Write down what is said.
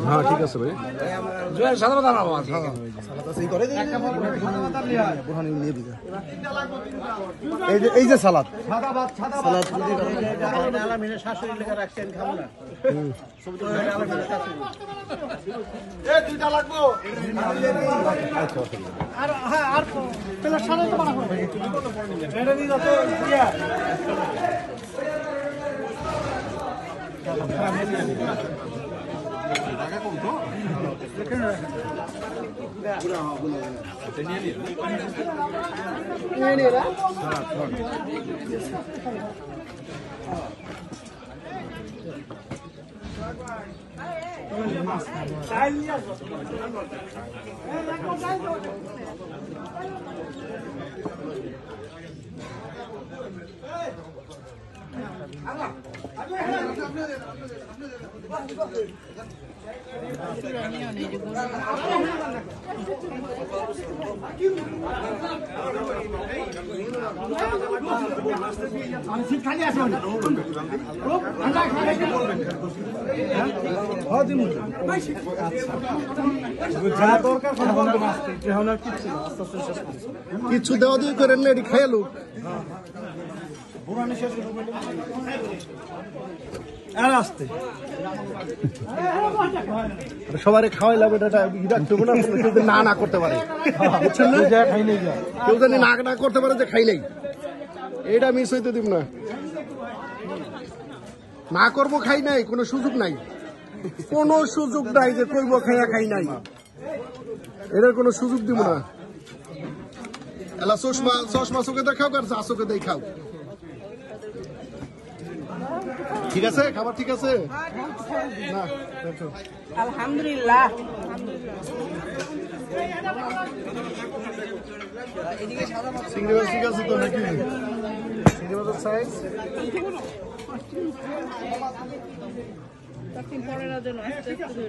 হ্যাঁ ঠিক আছে ভাই সাদা বাদাম এই যে সালাদ কিছু দেওয়া দিয়ে করেন না এটি খেয়ে লোক সবাই খাওয়াইলাম এটা না না করতে পারে কেউ জানি না না করতে পারে যে খাই নাই এটা মিস হইতে দিব না না করবো খাই নাই কোনো সুযোগ নাই কোনো সুযোগ নাই যে করবো খাইয়া খাই নাই এটার কোনো সুযোগ দিব না এলা চশমা চশমা চোখে দেখাও আর যা চোখে দেখাও ঠিক আছে খাবার ঠিক আছে না আলহামদুলিল্লাহ চিংড়ি মাছ ঠিক আছে তো নাকি চিংড়ি মাছের সাইজ পরের জন্য আস্তে আস্তে